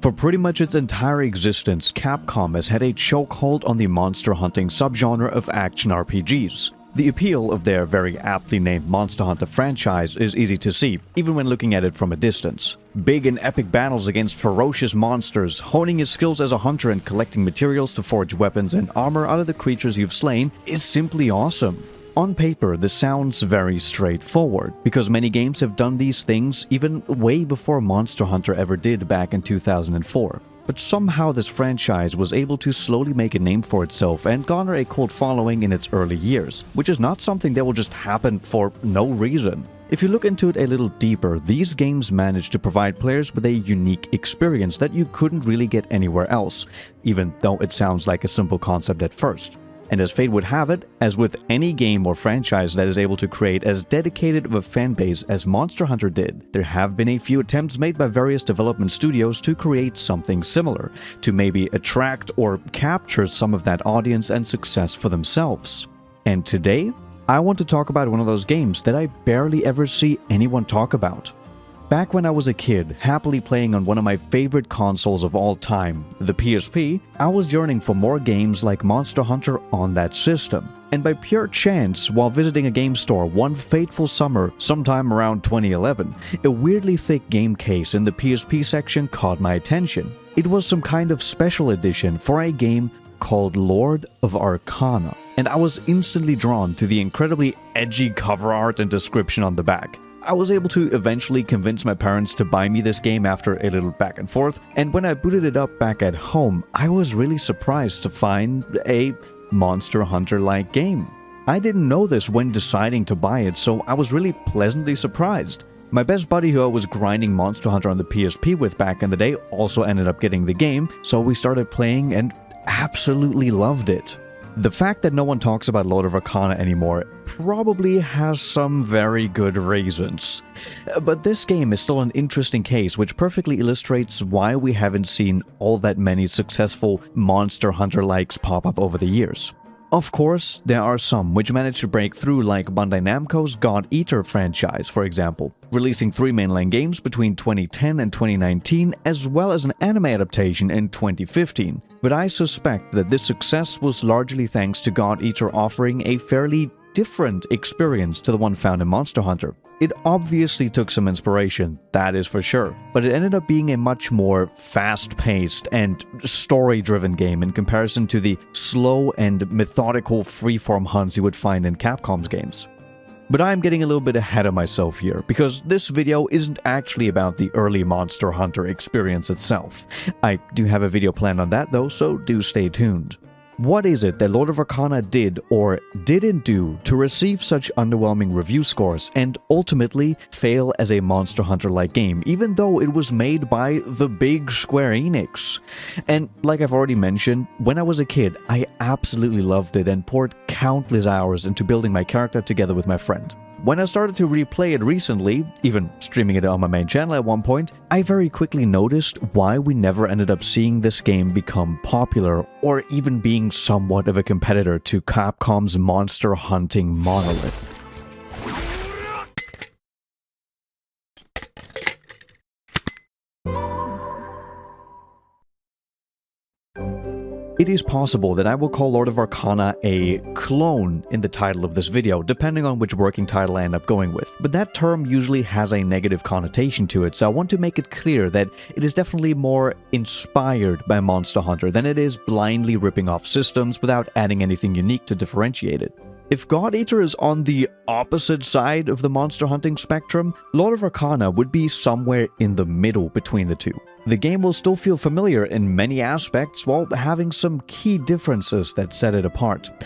For pretty much its entire existence, Capcom has had a chokehold on the monster hunting subgenre of action RPGs. The appeal of their very aptly named Monster Hunter franchise is easy to see, even when looking at it from a distance. Big and epic battles against ferocious monsters, honing his skills as a hunter and collecting materials to forge weapons and armor out of the creatures you've slain is simply awesome. On paper, this sounds very straightforward, because many games have done these things even way before Monster Hunter ever did back in 2004. But somehow this franchise was able to slowly make a name for itself and garner a cult following in its early years, which is not something that will just happen for no reason. If you look into it a little deeper, these games managed to provide players with a unique experience that you couldn't really get anywhere else, even though it sounds like a simple concept at first. And as fate would have it, as with any game or franchise that is able to create as dedicated of a fanbase as Monster Hunter did, there have been a few attempts made by various development studios to create something similar, to maybe attract or capture some of that audience and success for themselves. And today, I want to talk about one of those games that I barely ever see anyone talk about. Back when I was a kid, happily playing on one of my favorite consoles of all time, the PSP, I was yearning for more games like Monster Hunter on that system. And by pure chance, while visiting a game store one fateful summer sometime around 2011, a weirdly thick game case in the PSP section caught my attention. It was some kind of special edition for a game called Lord of Arcana, and I was instantly drawn to the incredibly edgy cover art and description on the back. I was able to eventually convince my parents to buy me this game after a little back and forth, and when I booted it up back at home, I was really surprised to find a Monster Hunter-like game. I didn't know this when deciding to buy it, so I was really pleasantly surprised. My best buddy who I was grinding Monster Hunter on the PSP with back in the day also ended up getting the game, so we started playing and absolutely loved it. The fact that no one talks about Lord of Arcana anymore probably has some very good reasons. But this game is still an interesting case which perfectly illustrates why we haven't seen all that many successful Monster Hunter-likes pop up over the years. Of course, there are some which managed to break through, like Bandai Namco's God Eater franchise, for example, releasing 3 mainline games between 2010 and 2019, as well as an anime adaptation in 2015. But I suspect that this success was largely thanks to God Eater offering a fairly different experience to the one found in Monster Hunter. It obviously took some inspiration, that is for sure, but it ended up being a much more fast-paced and story-driven game in comparison to the slow and methodical freeform hunts you would find in Capcom's games. But I'm getting a little bit ahead of myself here, because this video isn't actually about the early Monster Hunter experience itself. I do have a video planned on that though, so do stay tuned. What is it that Lord of Arcana did or didn't do to receive such underwhelming review scores and ultimately fail as a Monster Hunter-like game, even though it was made by the big Square Enix? And like I've already mentioned, when I was a kid, I absolutely loved it and poured countless hours into building my character together with my friend. When I started to replay it recently, even streaming it on my main channel at one point, I very quickly noticed why we never ended up seeing this game become popular or even being somewhat of a competitor to Capcom's monster hunting monolith. It is possible that I will call Lord of Arcana a clone in the title of this video, depending on which working title I end up going with, but that term usually has a negative connotation to it, so I want to make it clear that it is definitely more inspired by Monster Hunter than it is blindly ripping off systems without adding anything unique to differentiate it. If God Eater is on the opposite side of the monster hunting spectrum, Lord of Arcana would be somewhere in the middle between the two. The game will still feel familiar in many aspects while having some key differences that set it apart,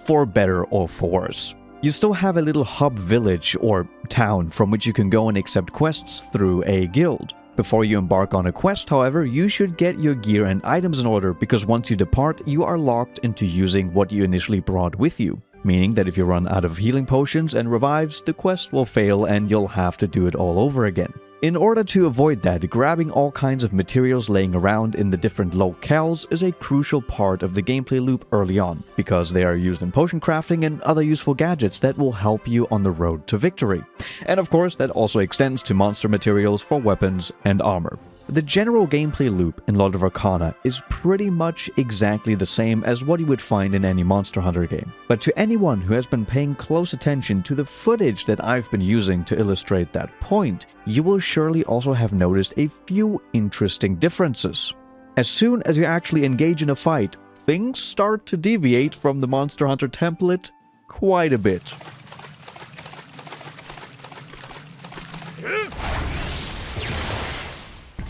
for better or for worse. You still have a little hub village or town from which you can go and accept quests through a guild. Before you embark on a quest, however, you should get your gear and items in order, because once you depart, you are locked into using what you initially brought with you. Meaning that if you run out of healing potions and revives, the quest will fail and you'll have to do it all over again. In order to avoid that, grabbing all kinds of materials laying around in the different locales is a crucial part of the gameplay loop early on, because they are used in potion crafting and other useful gadgets that will help you on the road to victory. And of course, that also extends to monster materials for weapons and armor. The general gameplay loop in Lord of Arcana is pretty much exactly the same as what you would find in any Monster Hunter game. But to anyone who has been paying close attention to the footage that I've been using to illustrate that point, you will surely also have noticed a few interesting differences. As soon as you actually engage in a fight, things start to deviate from the Monster Hunter template quite a bit.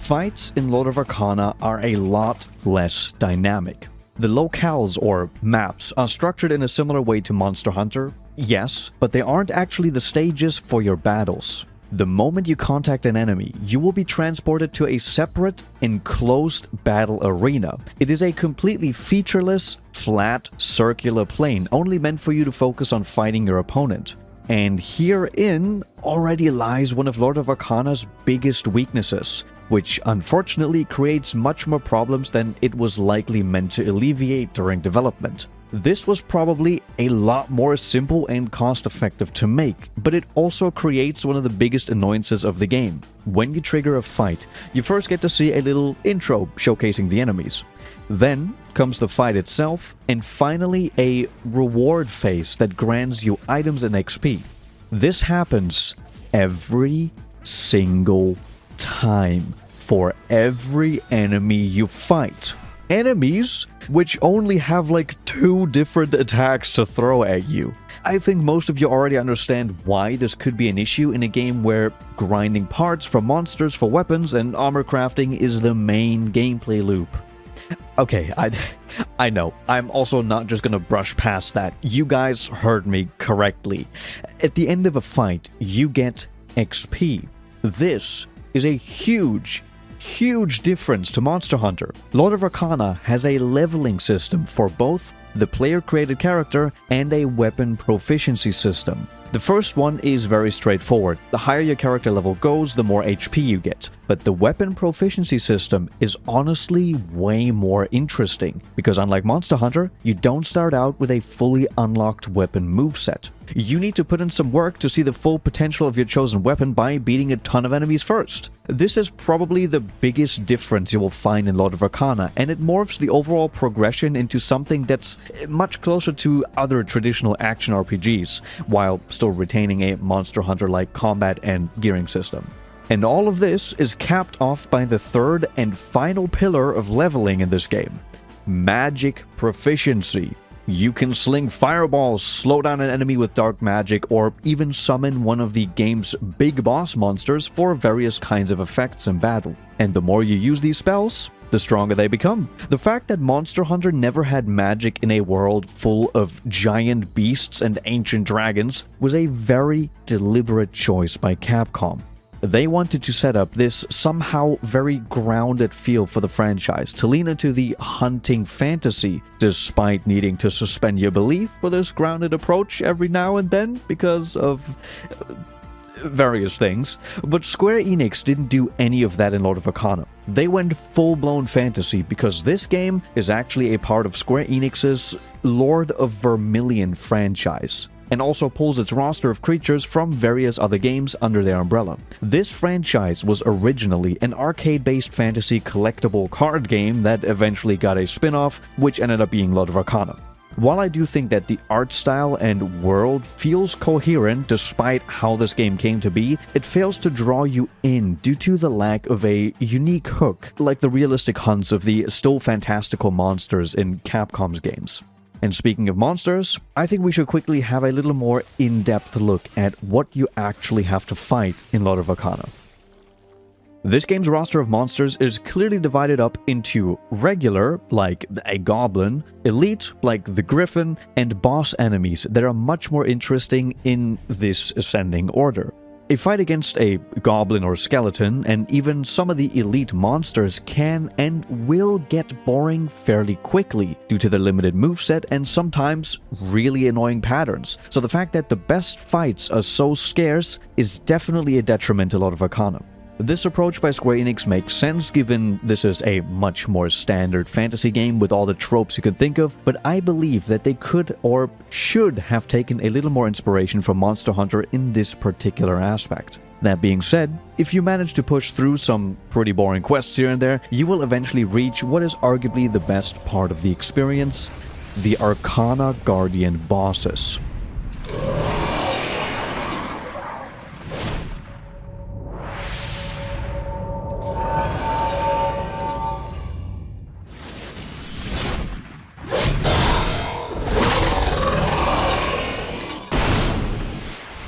Fights in Lord of Arcana are a lot less dynamic. The locales or maps are structured in a similar way to Monster Hunter, yes, but they aren't actually the stages for your battles. The moment you contact an enemy, you will be transported to a separate, enclosed battle arena. It is a completely featureless, flat, circular plane only meant for you to focus on fighting your opponent. And herein already lies one of Lord of Arcana's biggest weaknesses, which unfortunately creates much more problems than it was likely meant to alleviate during development. This was probably a lot more simple and cost-effective to make, but it also creates one of the biggest annoyances of the game. When you trigger a fight, you first get to see a little intro showcasing the enemies. Then comes the fight itself, and finally a reward phase that grants you items and XP. This happens every single time for every enemy you fight. Enemies which only have like 2 different attacks to throw at you. I think most of you already understand why this could be an issue in a game where grinding parts from monsters for weapons and armor crafting is the main gameplay loop. Okay, I know, I'm also not just gonna brush past that. You guys heard me correctly. At the end of a fight, you get XP. This is a huge difference to Monster Hunter. Lord of Arcana has a leveling system for both the player-created character and a weapon proficiency system. The first one is very straightforward. The higher your character level goes, the more HP you get. But the weapon proficiency system is honestly way more interesting, because unlike Monster Hunter, you don't start out with a fully unlocked weapon moveset. You need to put in some work to see the full potential of your chosen weapon by beating a ton of enemies first. This is probably the biggest difference you will find in Lord of Arcana, and it morphs the overall progression into something that's much closer to other traditional action RPGs, while still retaining a Monster Hunter-like combat and gearing system. And all of this is capped off by the third and final pillar of leveling in this game: magic proficiency. You can sling fireballs, slow down an enemy with dark magic, or even summon one of the game's big boss monsters for various kinds of effects in battle. And the more you use these spells, the stronger they become. The fact that Monster Hunter never had magic in a world full of giant beasts and ancient dragons was a very deliberate choice by Capcom. They wanted to set up this somehow very grounded feel for the franchise, to lean into the hunting fantasy, despite needing to suspend your belief for this grounded approach every now and then because of various things. But Square Enix didn't do any of that in Lord of Arcana. They went full-blown fantasy because this game is actually a part of Square Enix's Lord of Vermilion franchise, and also pulls its roster of creatures from various other games under their umbrella. This franchise was originally an arcade-based fantasy collectible card game that eventually got a spin-off, which ended up being Lord of Arcana. While I do think that the art style and world feels coherent despite how this game came to be, it fails to draw you in due to the lack of a unique hook, like the realistic hunts of the still fantastical monsters in Capcom's games. And speaking of monsters, I think we should quickly have a little more in-depth look at what you actually have to fight in Lord of Arcana. This game's roster of monsters is clearly divided up into regular, like a goblin, elite, like the griffin, and boss enemies that are much more interesting in this ascending order. A fight against a goblin or skeleton, and even some of the elite monsters, can and will get boring fairly quickly due to their limited moveset and sometimes really annoying patterns. So the fact that the best fights are so scarce is definitely a detriment to Lord of Arcana. This approach by Square Enix makes sense given this is a much more standard fantasy game with all the tropes you could think of, but I believe that they could or should have taken a little more inspiration from Monster Hunter in this particular aspect. That being said, if you manage to push through some pretty boring quests here and there, you will eventually reach what is arguably the best part of the experience, the Arcana Guardian bosses.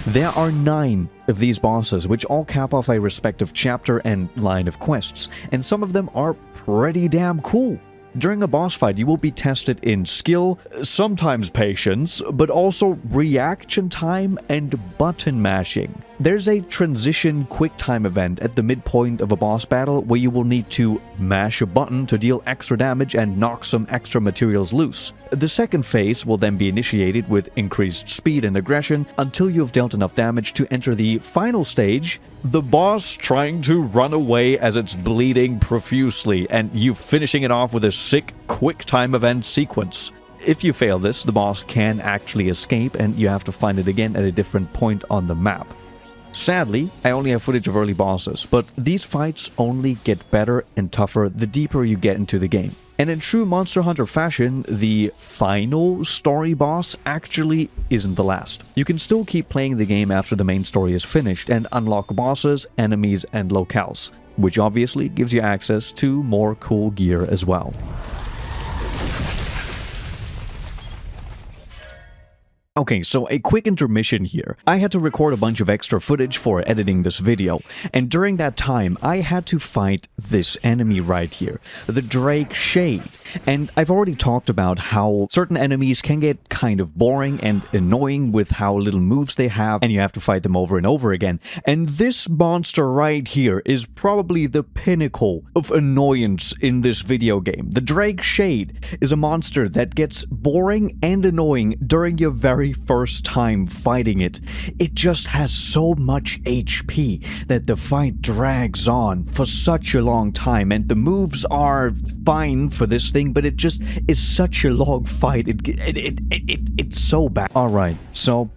There are 9 of these bosses, which all cap off a respective chapter and line of quests, and some of them are pretty damn cool. During a boss fight, you will be tested in skill, sometimes patience, but also reaction time and button mashing. There's a transition quick time event at the midpoint of a boss battle where you will need to mash a button to deal extra damage and knock some extra materials loose. The second phase will then be initiated with increased speed and aggression until you've dealt enough damage to enter the final stage, the boss trying to run away as it's bleeding profusely, and you finishing it off with a sick quick time event sequence. If you fail this, the boss can actually escape and you have to find it again at a different point on the map. Sadly, I only have footage of early bosses, but these fights only get better and tougher the deeper you get into the game. And in true Monster Hunter fashion, the final story boss actually isn't the last. You can still keep playing the game after the main story is finished and unlock bosses, enemies, and locales, which obviously gives you access to more cool gear as well. Okay, so a quick intermission here. I had to record a bunch of extra footage for editing this video, and during that time, I had to fight this enemy right here, the Drake Shade. And I've already talked about how certain enemies can get kind of boring and annoying with how little moves they have, and you have to fight them over and over again. And this monster right here is probably the pinnacle of annoyance in this video game. The Drake Shade is a monster that gets boring and annoying during your very first time fighting it. It just has so much HP that the fight drags on for such a long time, and the moves are fine for this thing, but it just is such a long fight. It's so bad. Alright, so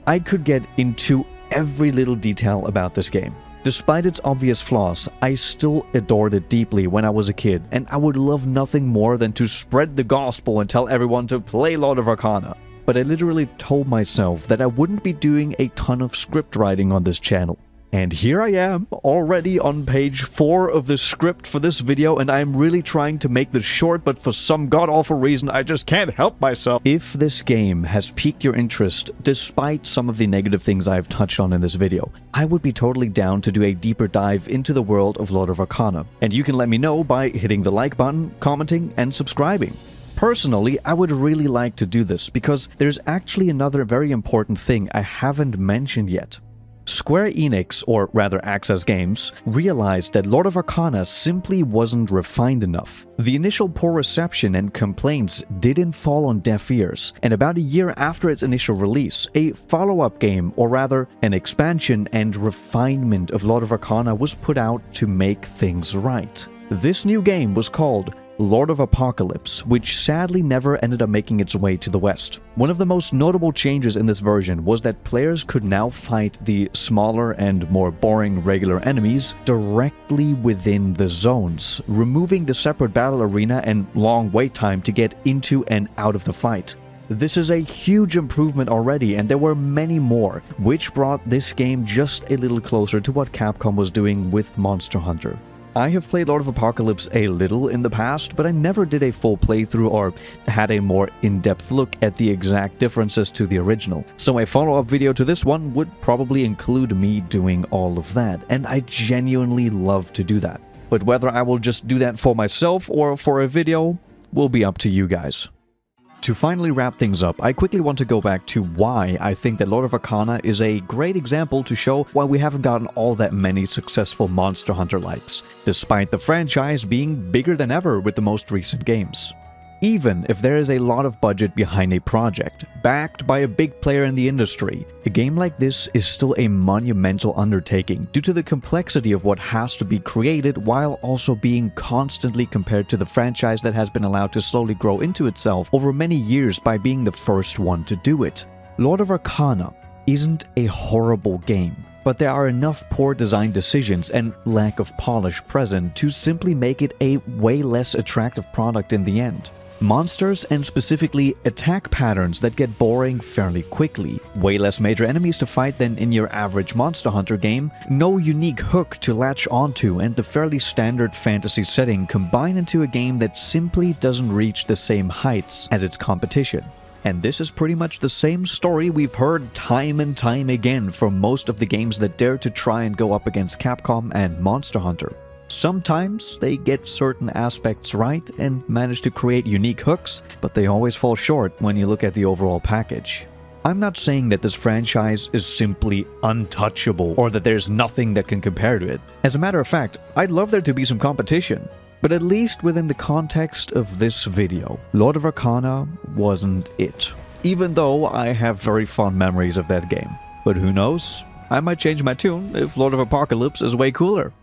I could get into every little detail about this game. Despite its obvious flaws, I still adored it deeply when I was a kid, and I would love nothing more than to spread the gospel and tell everyone to play Lord of Arcana. But I literally told myself that I wouldn't be doing a ton of script writing on this channel. And here I am, already on page 4 of the script for this video, and I'm really trying to make this short, but for some god-awful reason, I just can't help myself. If this game has piqued your interest, despite some of the negative things I've touched on in this video, I would be totally down to do a deeper dive into the world of Lord of Arcana. And you can let me know by hitting the like button, commenting, and subscribing. Personally, I would really like to do this because there's actually another very important thing I haven't mentioned yet. Square Enix, or rather Access Games, realized that Lord of Arcana simply wasn't refined enough. The initial poor reception and complaints didn't fall on deaf ears, and about a year after its initial release, a follow-up game, or rather an expansion and refinement of Lord of Arcana was put out to make things right. This new game was called Lord of Apocalypse, which sadly never ended up making its way to the West. One of the most notable changes in this version was that players could now fight the smaller and more boring regular enemies directly within the zones, removing the separate battle arena and long wait time to get into and out of the fight. This is a huge improvement already, and there were many more, which brought this game just a little closer to what Capcom was doing with Monster Hunter. I have played Lord of Apocalypse a little in the past, but I never did a full playthrough or had a more in-depth look at the exact differences to the original. So a follow-up video to this one would probably include me doing all of that, and I genuinely love to do that. But whether I will just do that for myself or for a video will be up to you guys. To finally wrap things up, I quickly want to go back to why I think that Lord of Arcana is a great example to show why we haven't gotten all that many successful Monster Hunter likes, despite the franchise being bigger than ever with the most recent games. Even if there is a lot of budget behind a project, backed by a big player in the industry, a game like this is still a monumental undertaking due to the complexity of what has to be created while also being constantly compared to the franchise that has been allowed to slowly grow into itself over many years by being the first one to do it. Lord of Arcana isn't a horrible game. but there are enough poor design decisions and lack of polish present to simply make it a way less attractive product in the end. Monsters, and specifically attack patterns that get boring fairly quickly, way less major enemies to fight than in your average Monster Hunter game, no unique hook to latch onto, and the fairly standard fantasy setting combine into a game that simply doesn't reach the same heights as its competition. And this is pretty much the same story we've heard time and time again from most of the games that dare to try and go up against Capcom and Monster Hunter. Sometimes they get certain aspects right and manage to create unique hooks, but they always fall short when you look at the overall package. I'm not saying that this franchise is simply untouchable or that there's nothing that can compare to it. As a matter of fact, I'd love there to be some competition. But at least within the context of this video, Lord of Arcana wasn't it. Even though I have very fond memories of that game. But who knows? I might change my tune if Lord of Apocalypse is way cooler.